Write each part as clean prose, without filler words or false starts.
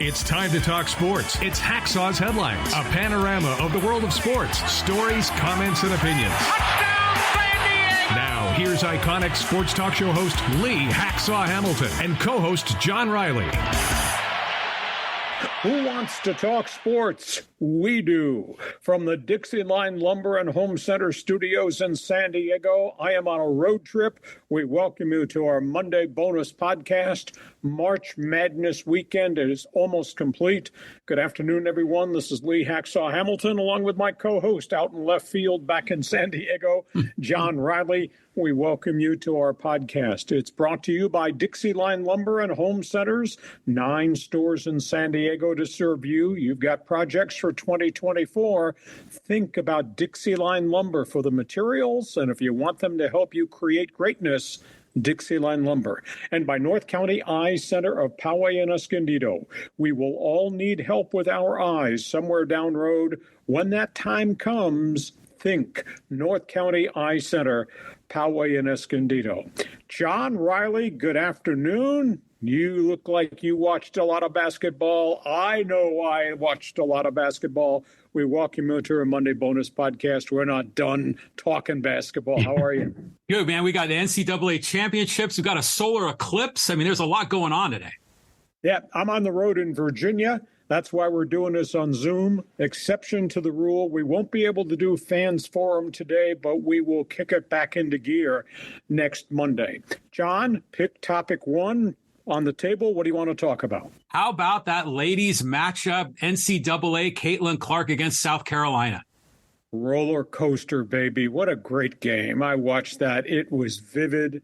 It's time to talk sports. It's Hacksaw's Headlines, a panorama of the world of sports, stories, comments, and opinions. Touchdown, San Diego! Now, here's iconic sports talk show host Lee Hacksaw Hamilton and co-host John Riley. Who wants to talk sports? We do. From the Dixieline Lumber and Home Center studios in San Diego, I am on a road trip. We welcome you to our Monday bonus podcast. March Madness weekend is almost complete. Good afternoon, everyone. This is Lee Hacksaw Hamilton, along with my co-host out in left field back in San Diego, John Riley. We welcome you to our podcast. It's brought to you by Dixieline Lumber and Home Centers, 9 stores in San Diego to serve you. You've got projects for 2024. Think about Dixieline Lumber for the materials, and if you want them to help you create greatness, Dixieline Lumber. And by North County Eye Center of Poway and Escondido. We will all need help with our eyes somewhere down the road. When that time comes, think North County Eye Center, Poway and Escondido. John Riley, good afternoon. You look like you watched a lot of basketball. I know I watched a lot of basketball. We welcome you to our Monday bonus podcast. We're not done talking basketball. How are you? Good, man. We got the NCAA championships. We've got a solar eclipse. I mean, there's a lot going on today. Yeah, I'm on the road in Virginia. That's why we're doing this on Zoom. Exception to the rule. We won't be able to do fans forum today, but we will kick it back into gear next Monday. John, pick topic 1 on the table. What do you want to talk about? How about that ladies matchup, NCAA Caitlin Clark against South Carolina? Roller coaster, baby. What a great game. I watched that. It was vivid.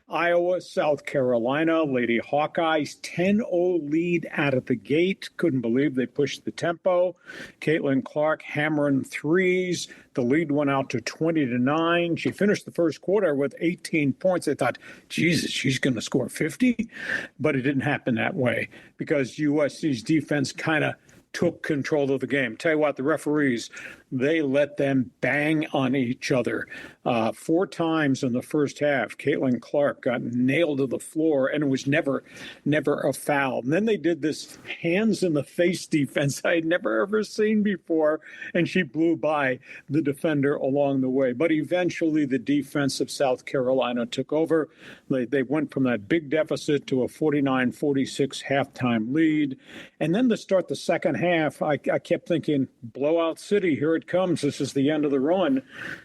Iowa, South Carolina, Lady Hawkeyes, 10-0 lead out of the gate. Couldn't believe they pushed the tempo. Caitlin Clark hammering threes. The lead went out to 20-9. She finished the first quarter with 18 points. I thought, Jesus, she's going to score 50? But it didn't happen that way because USC's defense kind of took control of the game. Tell you what, the referees, they let them bang on each other. 4 times in the first half, Caitlin Clark got nailed to the floor, and it was never a foul. And then they did this hands-in-the-face defense I had never, ever seen before, and she blew by the defender along the way. But eventually, the defense of South Carolina took over. They went from that big deficit to a 49-46 halftime lead. And then to start the second half, I kept thinking, blowout city, here it comes. This is the end of the run.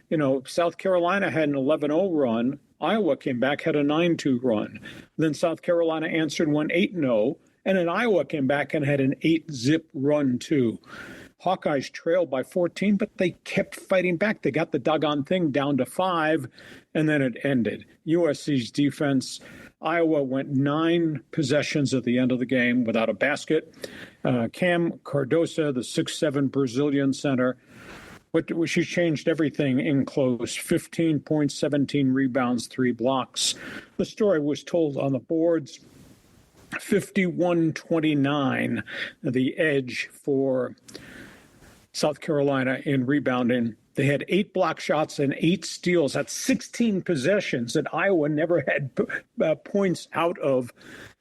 You know, South Carolina had an 11-0 run. Iowa came back, had a 9-2 run. Then South Carolina answered, went 8-0. And then Iowa came back and had an 8-zip run, too. Hawkeyes trailed by 14, but they kept fighting back. They got the doggone thing down to 5, and then it ended. USC's defense, Iowa went 9 possessions at the end of the game without a basket. Kamilla Cardoso, the 6'7" Brazilian center, but she changed everything in close. 15 points, 17 rebounds, 3 blocks. The story was told on the boards. 51-29, the edge for South Carolina in rebounding. They had 8 block shots and 8 steals. That's 16 possessions that Iowa never had points out of.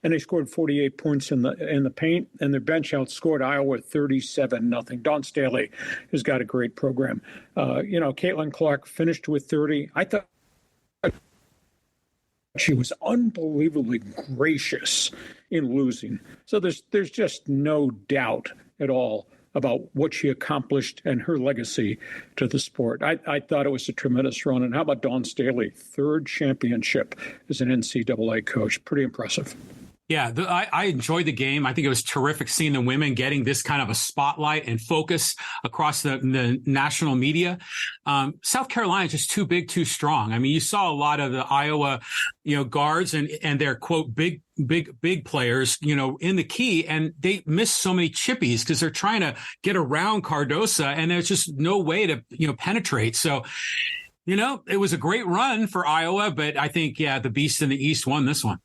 And they scored 48 points in the paint, and their bench outscored Iowa 37-0. Dawn Staley has got a great program. Caitlin Clark finished with 30. I thought she was unbelievably gracious in losing. So there's just no doubt at all about what she accomplished and her legacy to the sport. I thought it was a tremendous run. And how about Dawn Staley? 3rd championship as an NCAA coach. Pretty impressive. Yeah, I enjoyed the game. I think it was terrific seeing the women getting this kind of a spotlight and focus across the national media. South Carolina is just too big, too strong. I mean, you saw a lot of the Iowa, guards and their quote big players, in the key, and they missed so many chippies because they're trying to get around Cardoso, and there's just no way to penetrate. So, it was a great run for Iowa, but I think the Beast in the East won this one.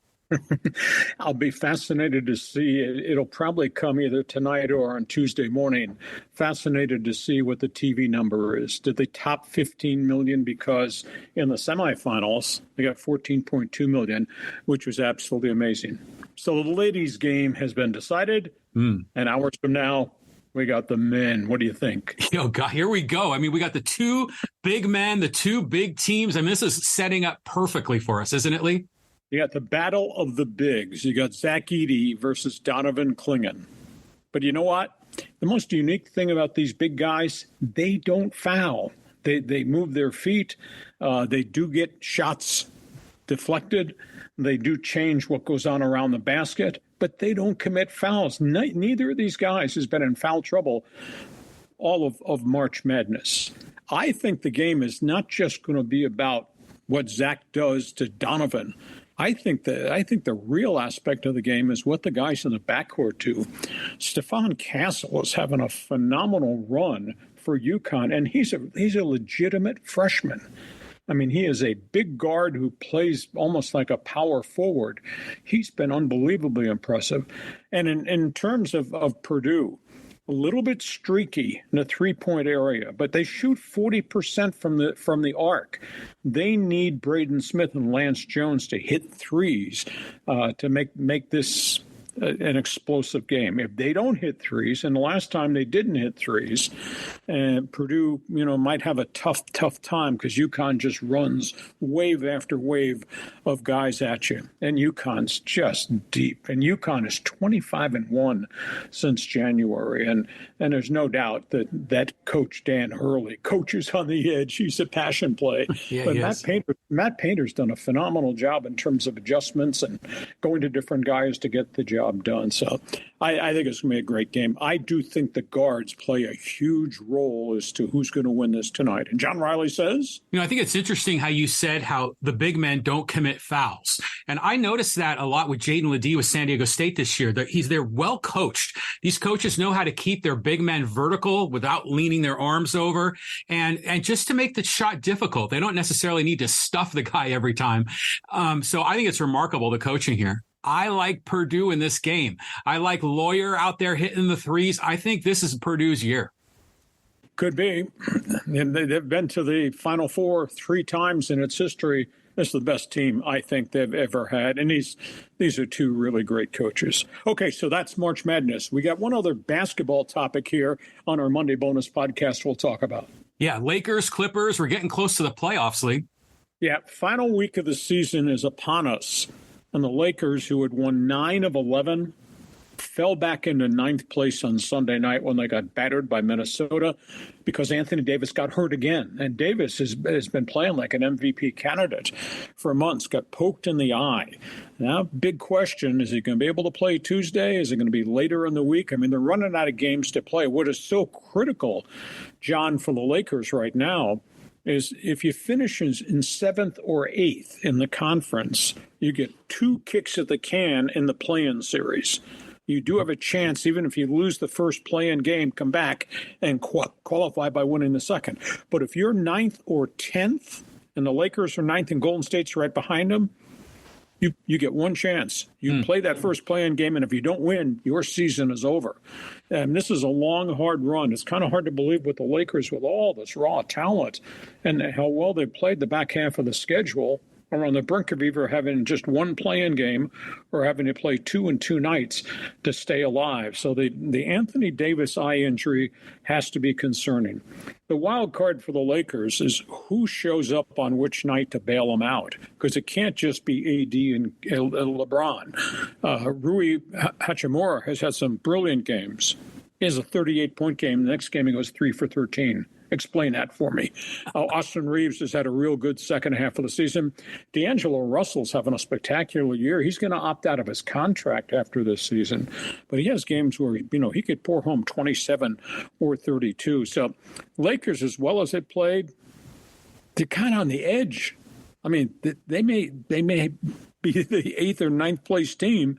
I'll be fascinated to see. It'll probably come either tonight or on Tuesday morning. Fascinated to see what the TV number is. Did they top 15 million? Because in the semifinals, they got 14.2 million, which was absolutely amazing. So the ladies' game has been decided. And hours from now, we got the men. What do you think? Oh, God, here we go. I mean, we got the two big men, the two big teams. I mean, this is setting up perfectly for us, isn't it, Lee? You got the battle of the bigs. You got Zach Edey versus Donovan Clingan. But you know what? The most unique thing about these big guys, they don't foul. They move their feet. They do get shots deflected. They do change what goes on around the basket, but they don't commit fouls. Neither of these guys has been in foul trouble all of March Madness. I think the game is not just going to be about what Zach does to Donovan. I think the real aspect of the game is what the guys in the backcourt do. Stephon Castle is having a phenomenal run for UConn, and he's a legitimate freshman. I mean, he is a big guard who plays almost like a power forward. He's been unbelievably impressive. And in terms of Purdue, a little bit streaky in the three-point area, but they shoot 40% from the arc. They need Braden Smith and Lance Jones to hit threes to make this an explosive game. If they don't hit threes, and the last time they didn't hit threes, Purdue, might have a tough time because UConn just runs wave after wave of guys at you. And UConn's just deep. And UConn is 25-1 since January. And there's no doubt that Coach Dan Hurley coaches on the edge. He's a passion play. Yeah, but Matt Painter's done a phenomenal job in terms of adjustments and going to different guys to get the job done. So I think it's going to be a great game. I do think the guards play a huge role as to who's going to win this tonight. And John Riley says, I think it's interesting how you said how the big men don't commit fouls. And I noticed that a lot with Jaden Ledee with San Diego State this year, that they're well coached. These coaches know how to keep their big men vertical without leaning their arms over and just to make the shot difficult. They don't necessarily need to stuff the guy every time. So I think it's remarkable, the coaching here. I like Purdue in this game. I like Lawyer out there hitting the threes. I think this is Purdue's year. Could be. And they've been to the Final Four 3 times in its history. This is the best team I think they've ever had. And these are two really great coaches. Okay, so that's March Madness. We got one other basketball topic here on our Monday bonus podcast we'll talk about. Yeah, Lakers, Clippers, we're getting close to the playoffs, Lee. Yeah, final week of the season is upon us. And the Lakers, who had won 9 of 11, fell back into 9th place on Sunday night when they got battered by Minnesota because Anthony Davis got hurt again. And Davis has been playing like an MVP candidate for months, got poked in the eye. Now, big question, is he going to be able to play Tuesday? Is it going to be later in the week? I mean, they're running out of games to play. What is so critical, John, for the Lakers right now is if you finish in 7th or 8th in the conference, you get 2 kicks at the can in the play-in series. You do have a chance, even if you lose the first play-in game, come back and qualify by winning the second. But if you're 9th or 10th, and the Lakers are 9th and Golden State's right behind them, you get one chance. You play that first play-in game, and if you don't win, your season is over. And this is a long, hard run. It's kind of hard to believe with the Lakers with all this raw talent and how well they played the back half of the schedule are on the brink of either having just one play-in game or having to play 2 and 2 nights to stay alive. So the Anthony Davis eye injury has to be concerning. The wild card for the Lakers is who shows up on which night to bail them out, because it can't just be AD and LeBron. Rui Hachimura has had some brilliant games. He has a 38-point game. The next game he goes 3 for 13. Explain that for me. Austin Reeves has had a real good second half of the season. D'Angelo Russell's having a spectacular year. He's going to opt out of his contract after this season, but he has games where he could pour home 27 or 32. So Lakers, as well as they played, they're kind of on the edge. I mean, they may be the 8th or 9th place team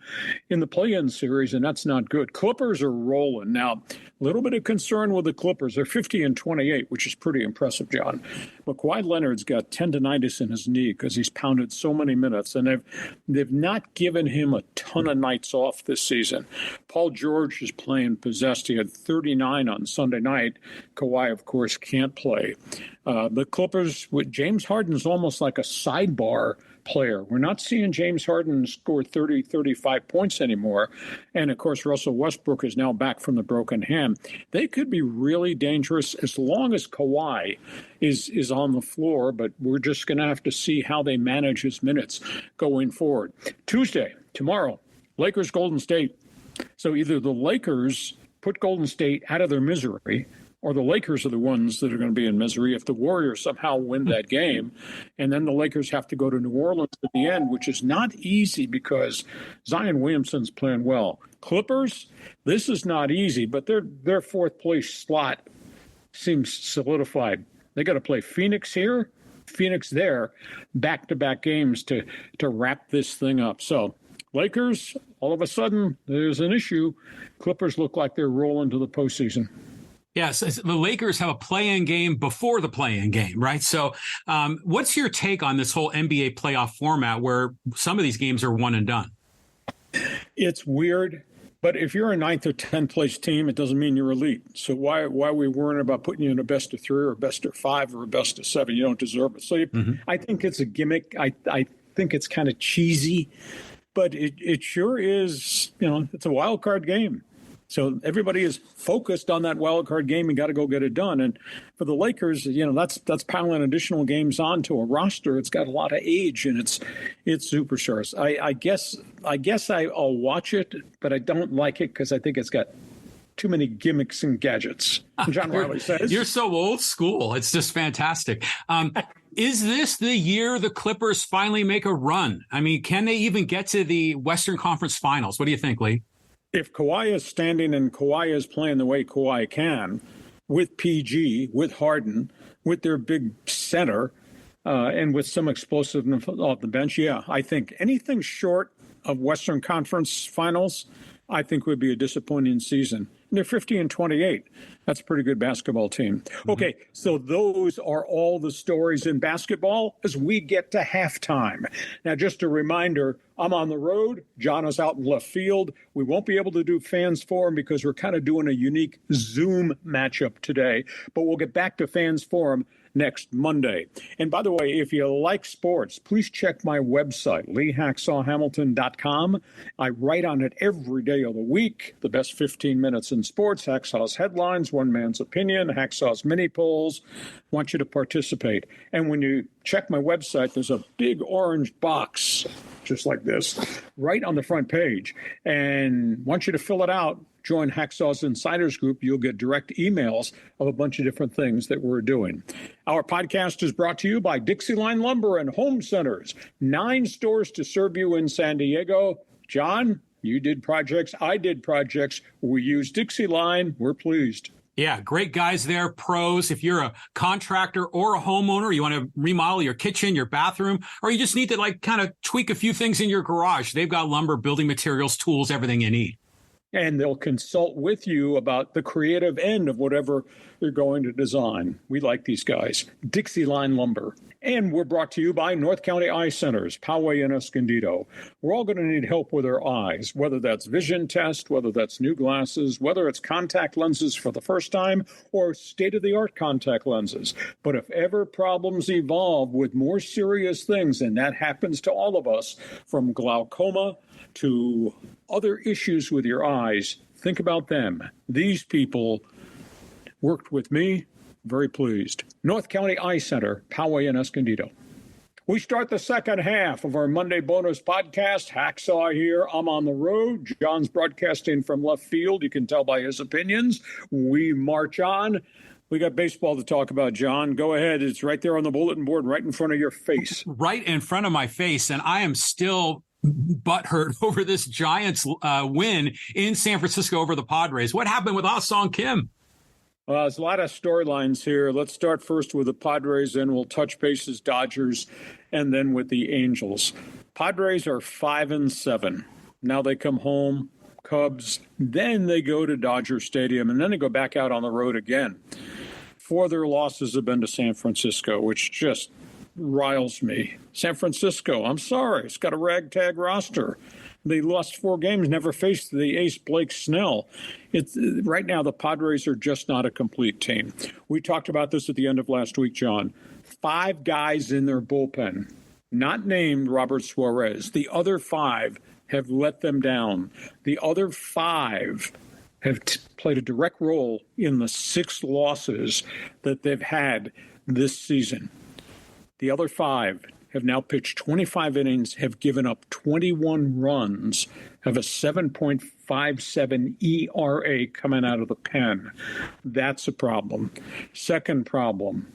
in the play-in series, and that's not good. Clippers are rolling. Now, a little bit of concern with the Clippers. They're 50-28, which is pretty impressive, John. But Kawhi Leonard's got tendonitis in his knee because he's pounded so many minutes, and they've not given him a ton of nights off this season. Paul George is playing possessed. He had 39 on Sunday night. Kawhi, of course, can't play. The Clippers, with James Harden's almost like a sidebar player. We're not seeing James Harden score 30, 35 points anymore. And, of course, Russell Westbrook is now back from the broken hand. They could be really dangerous as long as Kawhi is on the floor, but we're just going to have to see how they manage his minutes going forward. Tuesday, tomorrow, Lakers, Golden State. So either the Lakers put Golden State out of their misery, or the Lakers are the ones that are going to be in misery if the Warriors somehow win that game. And then the Lakers have to go to New Orleans at the end, which is not easy because Zion Williamson's playing well. Clippers, this is not easy, but their fourth place slot seems solidified. They got to play Phoenix here, Phoenix there, back-to-back games to wrap this thing up. So Lakers, all of a sudden, there's an issue. Clippers look like they're rolling to the postseason. Yes, the Lakers have a play-in game before the play-in game, right? So what's your take on this whole NBA playoff format where some of these games are one and done? It's weird, but if you're a 9th or 10th place team, it doesn't mean you're elite. So why are we worrying about putting you in a best of 3 or a best of 5 or a best of 7? You don't deserve it. So I think it's a gimmick. I think it's kind of cheesy, but it sure is, it's a wild card game. So everybody is focused on that wild card game and got to go get it done. And for the Lakers, that's piling additional games onto a roster. It's got a lot of age and it's superstars. I guess I'll watch it, but I don't like it because I think it's got too many gimmicks and gadgets. John Riley says. You're so old school. It's just fantastic. Is this the year the Clippers finally make a run? I mean, can they even get to the Western Conference Finals? What do you think, Lee? If Kawhi is standing and Kawhi is playing the way Kawhi can, with PG, with Harden, with their big center, and with some explosiveness off the bench, I think anything short of Western Conference Finals, I think would be a disappointing season. And they're 50-28. That's a pretty good basketball team. Okay, so those are all the stories in basketball as we get to halftime. Now, just a reminder, I'm on the road. John is out in left field. We won't be able to do Fans Forum because we're kind of doing a unique Zoom matchup today. But we'll get back to Fans Forum next Monday. And by the way, if you like sports, please check my website, leehacksawhamilton.com. I write on it every day of the week, the best 15 minutes in sports, Hacksaw's headlines, one man's opinion, Hacksaw's mini polls. Want you to participate. And when you check my website, there's a big orange box, just like this, right on the front page. And want you to fill it out. Join Hacksaw's Insiders Group. You'll get direct emails of a bunch of different things that we're doing. Our podcast is brought to you by Dixieline Lumber and Home Centers. 9 stores to serve you in San Diego. John, you did projects. I did projects. We use Dixieline. We're pleased. Yeah, great guys there, pros. If you're a contractor or a homeowner, you want to remodel your kitchen, your bathroom, or you just need to kind of tweak a few things in your garage, they've got lumber, building materials, tools, everything you need. And they'll consult with you about the creative end of whatever you're going to design. We like these guys. Dixieline Lumber. And we're brought to you by North County Eye Centers, Poway and Escondido. We're all going to need help with our eyes, whether that's vision test, whether that's new glasses, whether it's contact lenses for the first time, or state-of-the-art contact lenses. But if ever problems evolve with more serious things, and that happens to all of us, from glaucoma to other issues with your eyes, think about them. These people worked with me. Very pleased. North County Eye Center, Poway and Escondido. We start the second half of our Monday bonus podcast. Hacksaw here. I'm on the road. John's broadcasting from left field. You can tell by his opinions. We march on. We got baseball to talk about, John. Go ahead. It's right there on the bulletin board, right in front of your face. Right in front of my face. And I am still butthurt over this Giants win in San Francisco over the Padres. What happened with Ah-Song Kim? There's a lot of storylines here. Let's start first with the Padres, then we'll touch bases, Dodgers, and then with the Angels. Padres are 5-7. Now they come home, Cubs, then they go to Dodger Stadium, and then they go back out on the road again. 4 of their losses have been to San Francisco, which just riles me. San Francisco, I'm sorry, it's got a ragtag roster. They lost 4 games, never faced the ace Blake Snell. Right now, the Padres are just not a complete team. We talked about this at the end of last week, John. 5 guys in their bullpen. not named Robert Suarez. The other 5 have let them down. The other 5 have played a direct role in the 6 losses that they've had this season. The other 5 have now pitched 25 innings, have given up 21 runs, have a 7.57 ERA coming out of the pen. That's a problem. Second problem,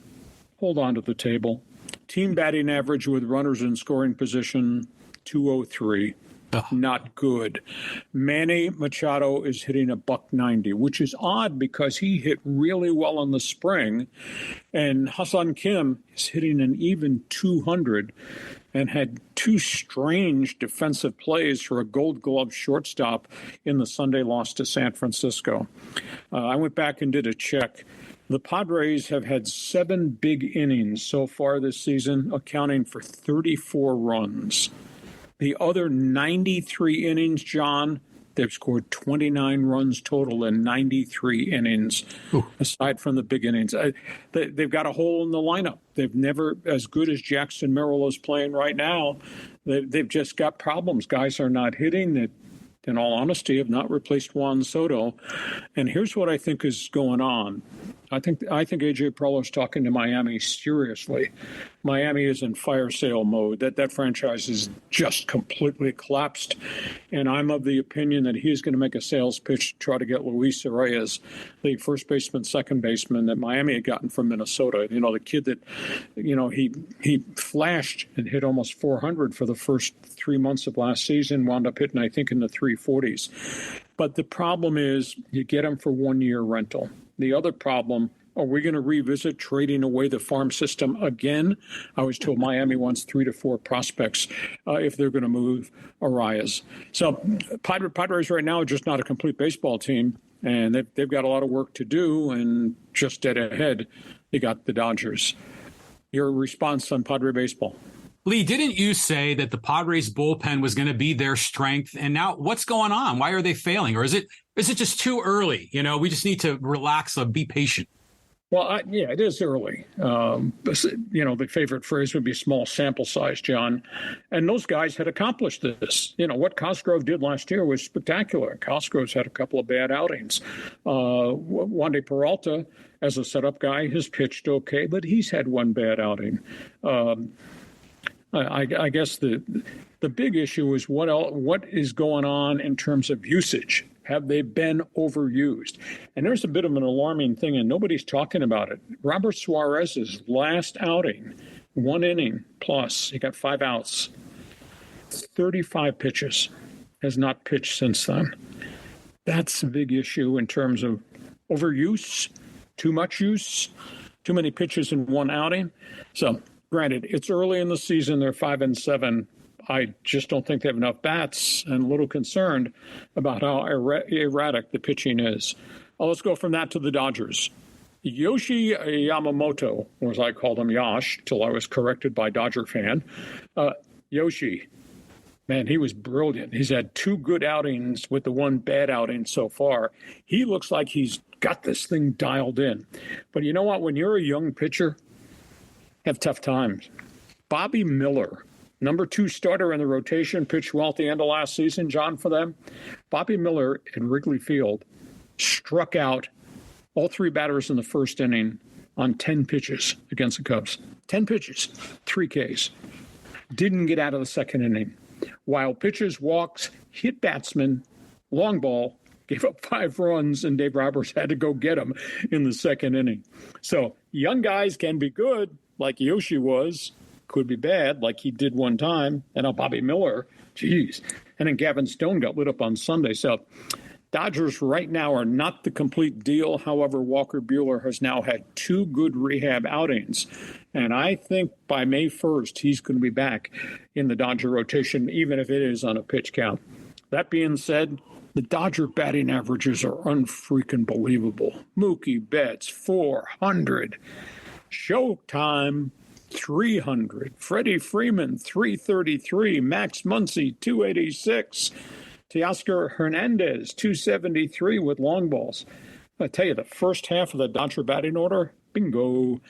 hold on to the table. Team batting average with runners in scoring position, 203. Not good. Manny Machado is hitting a $190, which is odd because he hit really well in the spring. And Hassan Kim is hitting an even 200 and had 2 strange defensive plays for a Gold Glove shortstop in the Sunday loss to San Francisco. I went back and did a check. The Padres have had 7 big innings so far this season, accounting for 34 runs. The other 93 innings, John, they've scored 29 runs total in 93 innings, aside from the big innings. They've got a hole in the lineup. They've never, as good as Jackson Merrill is playing right now, they've just got problems. Guys are not hitting. That, in all honesty, have not replaced Juan Soto. And here's what I think is going on. I think A.J. Preller is talking to Miami seriously. Miami is in fire sale mode. That franchise is just completely collapsed. And I'm of the opinion that he's going to make a sales pitch to try to get Luis Reyes, the first baseman, second baseman that Miami had gotten from Minnesota. You know, the kid that, you know, he flashed and hit almost 400 for the first 3 months of last season, wound up hitting, I think, in the 340s. But the problem is you get him for 1 year rental. The other problem, are we going to revisit trading away the farm system again? I was told Miami wants 3 to 4 prospects if they're going to move Arias. So Padres right now are just not a complete baseball team, and they've got a lot of work to do, and just dead ahead, they got the Dodgers. Your response on Padre baseball? Lee, didn't you say that the Padres bullpen was going to be their strength? And now what's going on? Why are they failing? Or is it just too early? You know, we just need to relax and be patient. Well, yeah, it is early. You know, the favorite phrase would be small sample size, John. And those guys had accomplished this. You know, what Cosgrove did last year was spectacular. Cosgrove's had a couple of bad outings. Wandy Peralta, as a setup guy, has pitched okay, but he's had one bad outing. I guess the big issue is what is going on in terms of usage. Have they been overused? And there's a bit of an alarming thing, and nobody's talking about it. Robert Suarez's last outing, 1 inning plus, he got 5 outs, 35 pitches, has not pitched since then. That's a big issue in terms of overuse, too much use, too many pitches in one outing. So, granted, it's early in the season. They're 5-7. I just don't think they have enough bats, and a little concerned about how erratic the pitching is. Let's go from that to the Dodgers. Yoshi Yamamoto, or as I called him, Yosh, till I was corrected by Dodger fan. Yoshi, man, he was brilliant. He's had 2 good outings with the 1 bad outing so far. He looks like he's got this thing dialed in. But you know what? When you're a young pitcher, have tough times. Bobby Miller, number 2 starter in the rotation, pitched well at the end of last season, John, for them. Bobby Miller at Wrigley Field struck out all 3 batters in the first inning on 10 pitches against the Cubs. 10 pitches, 3 Ks. Didn't get out of the second inning. Wild pitches, walks, hit batsmen, long ball, gave up 5 runs, and Dave Roberts had to go get him in the second inning. So young guys can be good, like Yoshi was, could be bad, like he did one time. And now Bobby Miller, geez. And then Gavin Stone got lit up on Sunday. So Dodgers right now are not the complete deal. However, Walker Buehler has now had 2 good rehab outings. And I think by May 1st, he's going to be back in the Dodger rotation, even if it is on a pitch count. That being said, the Dodger batting averages are unfreaking believable. Mookie Betts, 400. Showtime, 300. Freddie Freeman, 333. Max Muncy, 286. Teoscar Hernandez, 273 with long balls. I tell you, the first half of the Dodger batting order Bingo.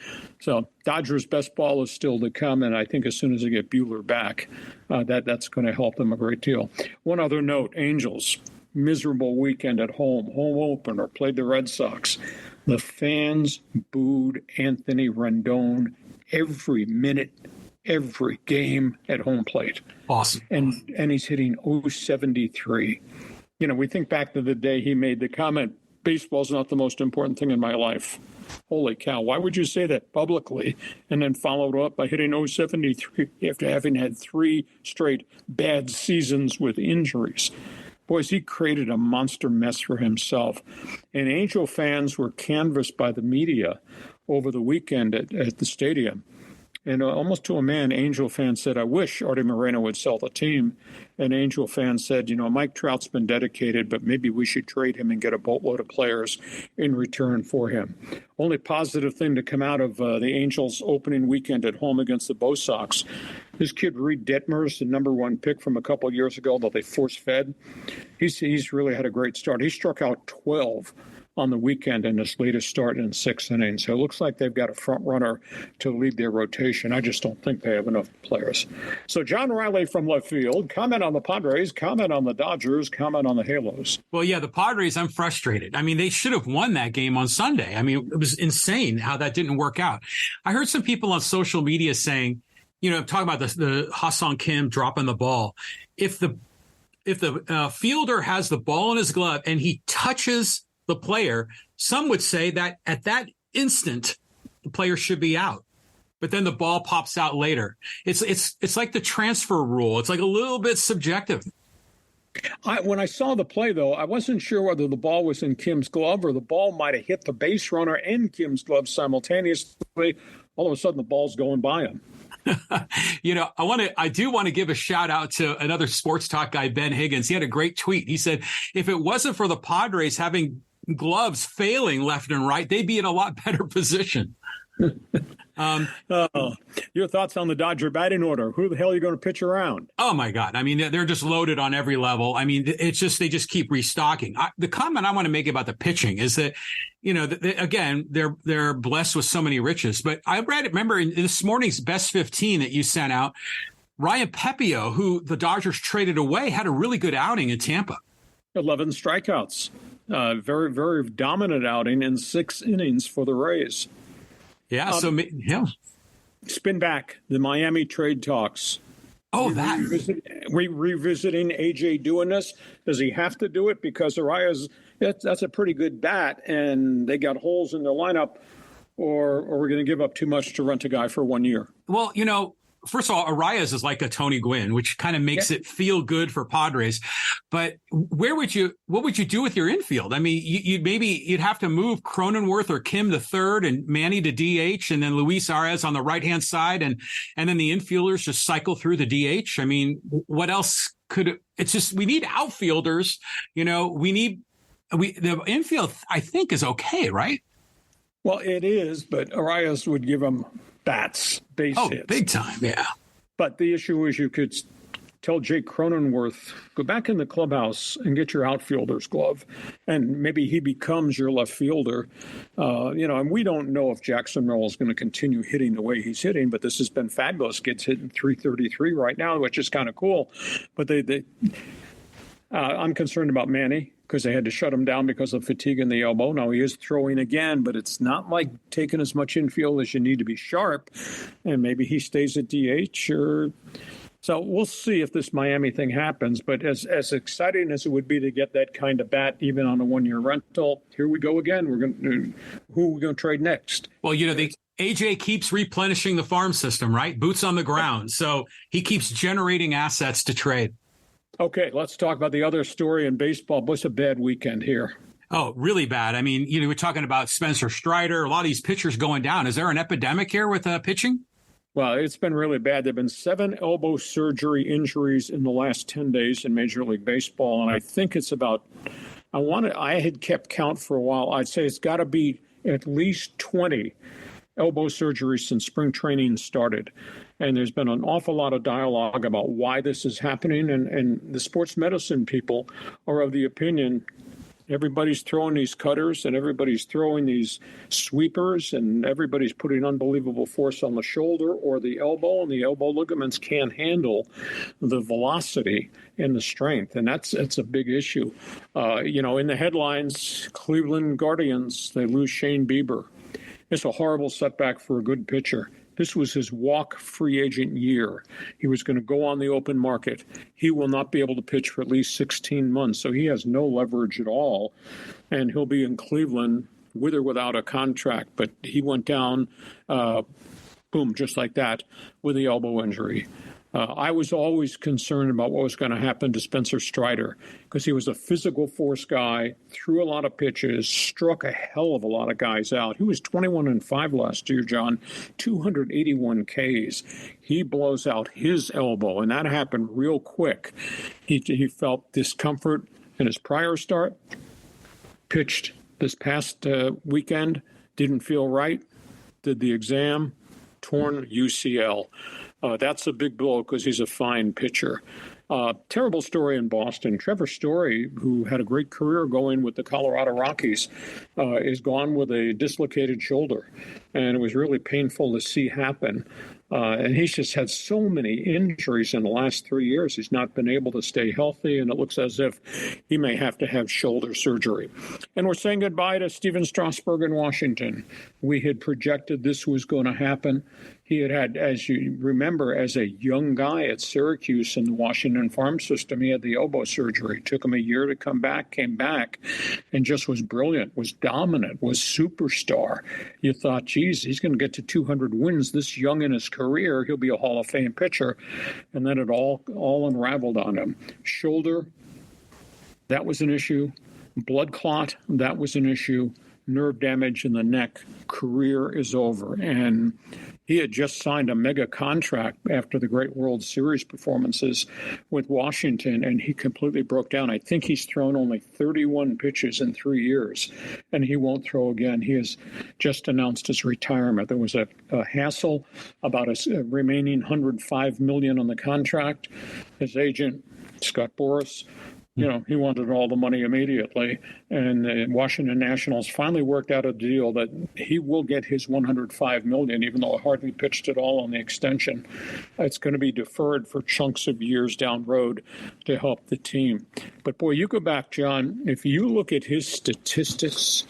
So Dodgers' best ball is still to come, and I think as soon as they get Buehler back, that's going to help them a great deal. One other note, Angels, miserable weekend at home opener, played the Red Sox. The fans booed Anthony Rendon every minute, every game at home plate. Awesome. And he's hitting .073. You know, we think back to the day he made the comment, baseball's not the most important thing in my life. Holy cow, why would you say that publicly and then followed up by hitting .073 after having had 3 straight bad seasons with injuries? Boys, he created a monster mess for himself. And Angel fans were canvassed by the media over the weekend at the stadium. And almost to a man, Angel fans said, I wish Artie Moreno would sell the team. And Angel fans said, you know, Mike Trout's been dedicated, but maybe we should trade him and get a boatload of players in return for him. Only positive thing to come out of the Angels' opening weekend at home against the Bo Sox. This kid, Reed Detmers, the number 1 pick from a couple of years ago that they force-fed, he's really had a great start. He struck out 12 on the weekend in his latest start in 6 innings. So it looks like they've got a front runner to lead their rotation. I just don't think they have enough players. So John Riley from left field, comment on the Padres, comment on the Dodgers, comment on the Halos. Well, yeah, the Padres, I'm frustrated. I mean, they should have won that game on Sunday. I mean, it was insane how that didn't work out. I heard some people on social media saying, you know, talking about the Ha-Seong Kim dropping the ball. If the fielder has the ball in his glove and he touches the player, some would say that at that instant the player should be out, but then the ball pops out later. It's like the transfer rule. It's like a little bit subjective. When I saw the play, though, I wasn't sure whether the ball was in Kim's glove or the ball might have hit the base runner and Kim's glove simultaneously. All of a sudden, the ball's going by him. You know, I do want to give a shout out to another sports talk guy, Ben Higgins. He had a great tweet. He said, if it wasn't for the Padres having gloves failing left and right, they'd be in a lot better position. Your thoughts on the Dodger batting order? Who the hell are you going to pitch around? Oh my God. I mean, they're just loaded on every level. I mean, they just keep restocking. The comment I want to make about the pitching is that, you know, again, they're blessed with so many riches, but remember in this morning's best 15 that you sent out, Ryan Pepio, who the Dodgers traded away, had a really good outing in Tampa. 11 strikeouts. Very, very dominant outing in 6 innings for the Rays. Yeah. Spin back the Miami trade talks. Oh, revisiting AJ doing this. Does he have to do it because Arias? That's a pretty good bat, and they got holes in their lineup, or we're going to give up too much to rent a guy for 1 year. Well, you know, first of all, Arias is like a Tony Gwynn, which kind of makes it feel good for Padres. But what would you do with your infield? I mean, you'd have to move Cronenworth or Kim to third and Manny to DH, and then Luis Arias on the right hand side, and then the infielders just cycle through the DH. I mean, what else it's just we need outfielders. You know, the infield I think is okay, right? Well, it is, but Arias would give them base hits. Oh, big time, yeah. But the issue is you could tell Jake Cronenworth, go back in the clubhouse and get your outfielder's glove, and maybe he becomes your left fielder. You know, and we don't know if Jackson Merrill is going to continue hitting the way he's hitting, but this has been fabulous. Gets hitting .333 right now, which is kind of cool. But I'm concerned about Manny, because they had to shut him down because of fatigue in the elbow. Now he is throwing again, but it's not like taking as much infield as you need to be sharp. And maybe he stays at DH so we'll see if this Miami thing happens. But as exciting as it would be to get that kind of bat, even on a 1-year rental, here we go again. Who are we going to trade next? Well, you know, AJ keeps replenishing the farm system, right? Boots on the ground. So he keeps generating assets to trade. Okay, let's talk about the other story in baseball. What's a bad weekend here? Oh, really bad. I mean, you know, we're talking about Spencer Strider, a lot of these pitchers going down. Is there an epidemic here with pitching? Well, it's been really bad. There have been 7 elbow surgery injuries in the last 10 days in Major League Baseball, and I think it's about I had kept count for a while. I'd say it's got to be at least 20 elbow surgeries since spring training started. And there's been an awful lot of dialogue about why this is happening. And the sports medicine people are of the opinion Everybody's throwing these cutters and everybody's throwing these sweepers and everybody's putting unbelievable force on the shoulder or the elbow, and the elbow ligaments can't handle the velocity and the strength. And that's a big issue. In the headlines, Cleveland Guardians, they lose Shane Bieber. It's a horrible setback for a good pitcher. This was his walk free agent year. He was going to go on the open market. He will not be able to pitch for at least 16 months, so he has no leverage at all. And he'll be in Cleveland with or without a contract. But he went down, boom, just like that, with the elbow injury. I was always concerned about what was going to happen to Spencer Strider because he was a physical force guy, threw a lot of pitches, struck a hell of a lot of guys out. He was 21-5 last year, John, 281 Ks. He blows out his elbow, and that happened real quick. He felt discomfort in his prior start, pitched this past weekend, didn't feel right, did the exam, torn UCL. That's a big blow because he's a fine pitcher. Terrible story in Boston. Trevor Story, who had a great career going with the Colorado Rockies, is gone with a dislocated shoulder. And it was really painful to see happen. And he's just had so many injuries in the last 3 years. He's not been able to stay healthy, and it looks as if he may have to have shoulder surgery. And we're saying goodbye to Stephen Strasburg in Washington. We had projected this was going to happen. He had, as you remember, as a young guy at Syracuse in the Washington farm system, he had the elbow surgery. It took him a year to come back, came back, and just was brilliant, was dominant, was superstar. You thought, geez, he's going to get to 200 wins this young in his career. He'll be a Hall of Fame pitcher. And then it all unraveled on him. Shoulder, that was an issue. Blood clot, that was an issue. Nerve damage in the neck, career is over. And he had just signed a mega contract after the great World Series performances with Washington, and he completely broke down. I think he's thrown only 31 pitches in 3 years, and he won't throw again. He has just announced his retirement. There was a hassle about his remaining $105 million on the contract. His agent, Scott Boras, he wanted all the money immediately. And the Washington Nationals finally worked out a deal that he will get his $105 million, even though he hardly pitched at all on the extension. It's going to be deferred for chunks of years down road to help the team. But, boy, you go back, John, if you look at his statistics,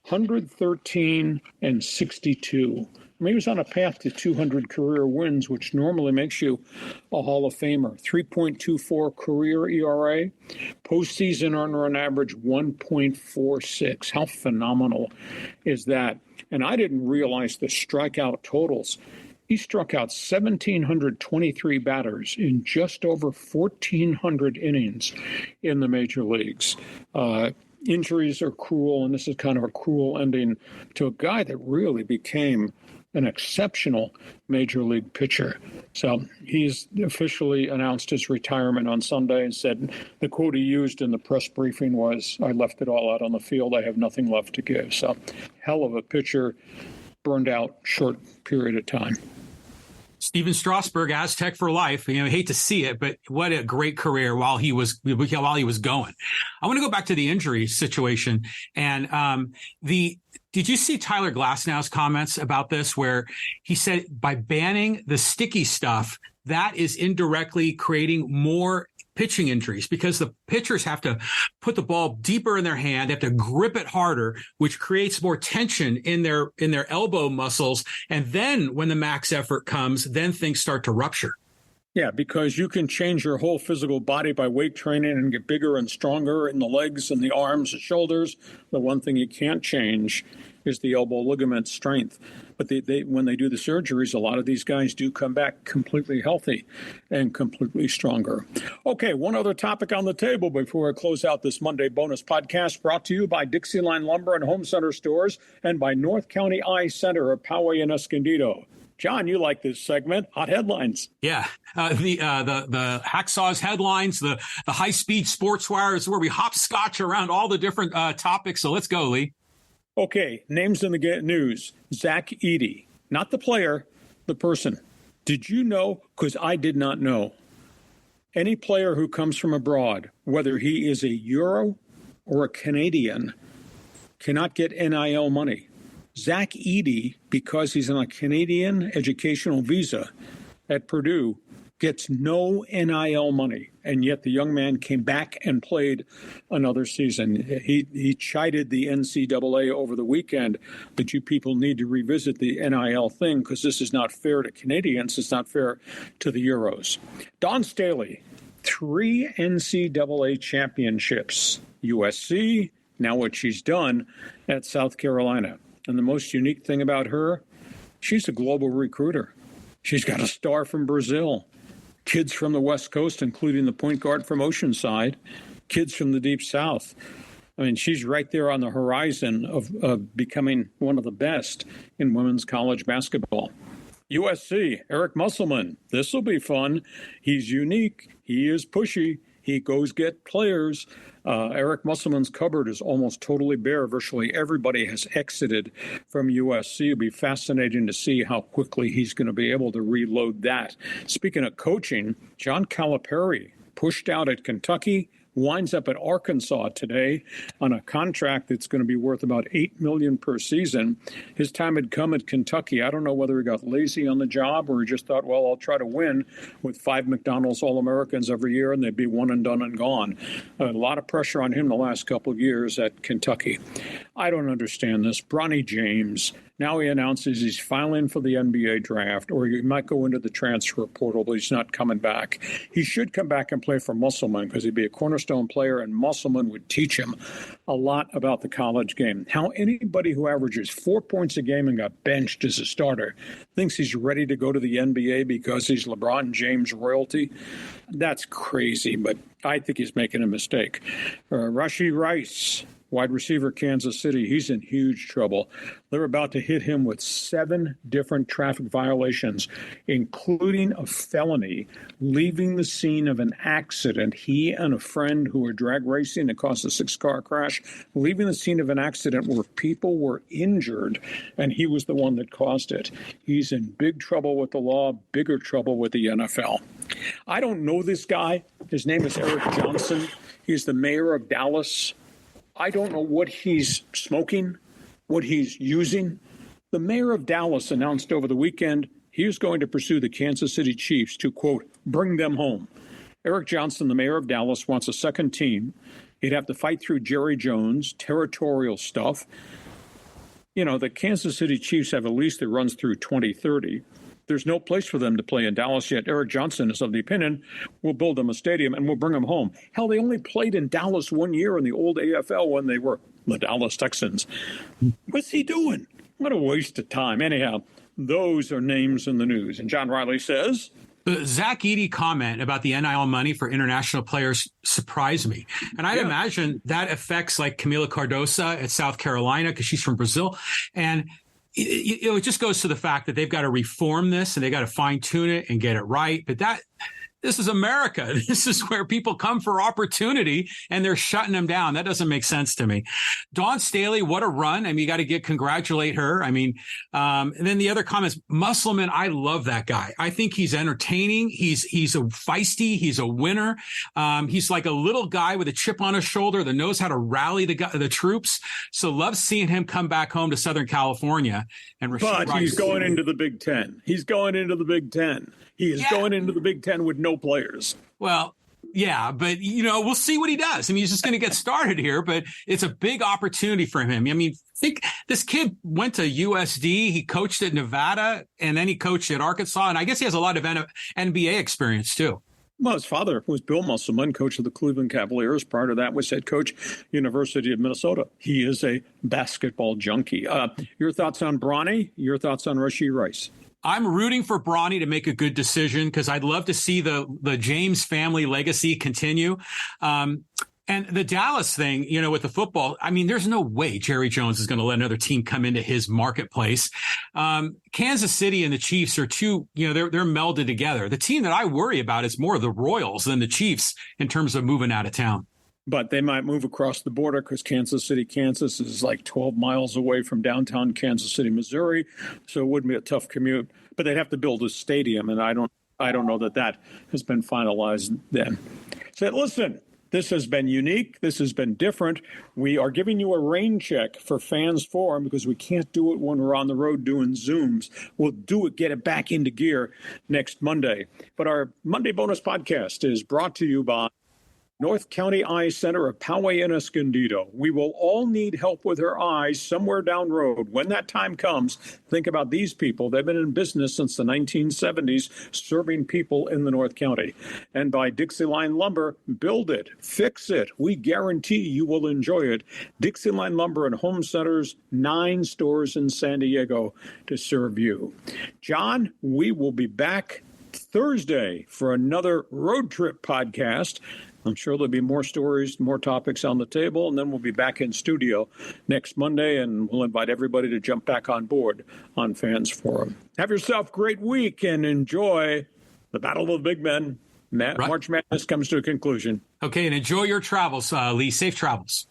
113 and 62. I mean, he was on a path to 200 career wins, which normally makes you a Hall of Famer. 3.24 career ERA, postseason on run average 1.46. How phenomenal is that? And I didn't realize the strikeout totals. He struck out 1,723 batters in just over 1,400 innings in the major leagues. Injuries are cruel, and this is kind of a cruel ending to a guy that really became an exceptional major league pitcher. So he's officially announced his retirement on Sunday and said the quote he used in the press briefing was, "I left it all out on the field. I have nothing left to give." So hell of a pitcher, burned out short period of time. Stephen Strasburg, Aztec for life. I hate to see it, but what a great career while he was going. I want to go back to the injury situation. And did you see Tyler Glasnow's comments about this, where he said by banning the sticky stuff, that is indirectly creating more pitching injuries because the pitchers have to put the ball deeper in their hand. They have to grip it harder, which creates more tension in their elbow muscles. And then when the max effort comes, then things start to rupture. Yeah, because you can change your whole physical body by weight training and get bigger and stronger in the legs and the arms and shoulders. The one thing you can't change is the elbow ligament strength. But when they do the surgeries, a lot of these guys do come back completely healthy and completely stronger. Okay, one other topic on the table before I close out this Monday bonus podcast, brought to you by Dixieline Lumber and Home Center Stores and by North County Eye Center of Poway and Escondido. John, you like this segment. Hot headlines. Yeah. The Hacksaw's headlines, the high-speed sports wire is where we hopscotch around all the different topics. So let's go, Lee. Okay, names in the news. Zach Edey, not the player, the person. Did you know, because I did not know, any player who comes from abroad, whether he is a Euro or a Canadian cannot get NIL money. Zach Edey, because he's on a Canadian educational visa at Purdue, gets no NIL money, and yet the young man came back and played another season. He chided the NCAA over the weekend that you people need to revisit the NIL thing because this is not fair to Canadians. It's not fair to the Euros. Dawn Staley, 3 NCAA championships. USC, now what she's done at South Carolina. And the most unique thing about her, she's a global recruiter. She's got a star from Brazil, kids from the West Coast, including the point guard from Oceanside, kids from the Deep South. I mean, she's right there on the horizon of becoming one of the best in women's college basketball. USC, Eric Musselman. This will be fun. He's unique. He is pushy. He goes get players. Eric Musselman's cupboard is almost totally bare. Virtually everybody has exited from USC. It'll be fascinating to see how quickly he's going to be able to reload that. Speaking of coaching, John Calipari pushed out at Kentucky, winds up at Arkansas today on a contract that's going to be worth about $8 million per season. His time had come at Kentucky. I don't know whether he got lazy on the job or he just thought, well, I'll try to win with 5 McDonald's All-Americans every year, and they'd be one and done and gone. A lot of pressure on him the last couple of years at Kentucky. I don't understand this. Bronny James, now he announces he's filing for the NBA draft, or he might go into the transfer portal, but he's not coming back. He should come back and play for Musselman because he'd be a cornerstone player, and Musselman would teach him a lot about the college game. How anybody who averages 4 points a game and got benched as a starter thinks he's ready to go to the NBA because he's LeBron James royalty, that's crazy, but I think he's making a mistake. Rashee Rice, wide receiver, Kansas City, he's in huge trouble. They're about to hit him with 7 different traffic violations, including a felony, leaving the scene of an accident. He and a friend who were drag racing that caused a 6-car crash, leaving the scene of an accident where people were injured, and he was the one that caused it. He's in big trouble with the law, bigger trouble with the NFL. I don't know this guy. His name is Eric Johnson. He's the mayor of Dallas. I don't know what he's smoking, what he's using. The mayor of Dallas announced over the weekend he is going to pursue the Kansas City Chiefs to, quote, bring them home. Eric Johnson, the mayor of Dallas, wants a second team. He'd have to fight through Jerry Jones, territorial stuff. You know, the Kansas City Chiefs have a lease that runs through 2030. There's no place for them to play in Dallas yet. Eric Johnson is of the opinion, we'll build them a stadium and we'll bring them home. Hell, they only played in Dallas 1 year in the old AFL when they were the Dallas Texans. What's he doing? What a waste of time. Anyhow, those are names in the news. And John Riley says, the Zach Edey comment about the NIL money for international players surprised me. And I'd imagine that affects like Kamilla Cardoso at South Carolina because she's from Brazil. And it just goes to the fact that they've got to reform this and they got to fine tune it and get it right. But this is America. This is where people come for opportunity and they're shutting them down. That doesn't make sense to me. Dawn Staley, what a run. I mean, you got to congratulate her. I mean, and then the other comments, Musselman, I love that guy. I think he's entertaining. He's a feisty. He's a winner. He's like a little guy with a chip on his shoulder that knows how to rally the troops. So love seeing him come back home to Southern California. And Rashee Rice, he's going into the Big Ten. He's going into the Big Ten. He is going into the Big Ten with no players. Well, yeah, but, we'll see what he does. I mean, he's just going to get started here, but it's a big opportunity for him. I mean, think this kid went to USD. He coached at Nevada, and then he coached at Arkansas. And I guess he has a lot of NBA experience, too. Well, his father was Bill Musselman, coach of the Cleveland Cavaliers. Prior to that was head coach, University of Minnesota. He is a basketball junkie. Your thoughts on Bronny? Your thoughts on Rashee Rice? I'm rooting for Bronny to make a good decision because I'd love to see the James family legacy continue. And the Dallas thing, with the football, I mean, there's no way Jerry Jones is going to let another team come into his marketplace. Kansas City and the Chiefs are two, they're melded together. The team that I worry about is more the Royals than the Chiefs in terms of moving out of town. But they might move across the border because Kansas City, Kansas is like 12 miles away from downtown Kansas City, Missouri. So it wouldn't be a tough commute. But they'd have to build a stadium, and I don't know that has been finalized then. So listen, This has been unique. This has been different. We are giving you a rain check for Fans Forum because we can't do it when we're on the road doing Zooms. We'll do it, get it back into gear next Monday. But our Monday bonus podcast is brought to you by North County Eye Center of Poway and Escondido. We will all need help with our eyes somewhere down the road. When that time comes, think about these people. They've been in business since the 1970s, serving people in the North County. And by Dixieline Lumber, build it, fix it. We guarantee you will enjoy it. Dixieline Lumber and Home Centers, 9 stores in San Diego to serve you. John, we will be back Thursday for another road trip podcast. I'm sure there'll be more stories, more topics on the table, and then we'll be back in studio next Monday, and we'll invite everybody to jump back on board on Fans Forum. Have yourself a great week and enjoy the Battle of the Big Men. March Madness comes to a conclusion. Okay, and enjoy your travels, Lee. Safe travels.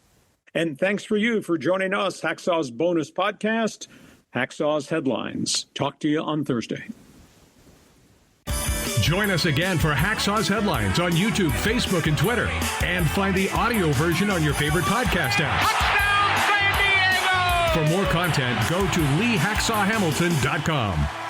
And thanks for you for joining us, Hacksaw's bonus podcast, Hacksaw's Headlines. Talk to you on Thursday. Join us again for Hacksaw's Headlines on YouTube, Facebook, and Twitter. And find the audio version on your favorite podcast apps. Touchdown, San Diego! For more content, go to LeeHacksawHamilton.com.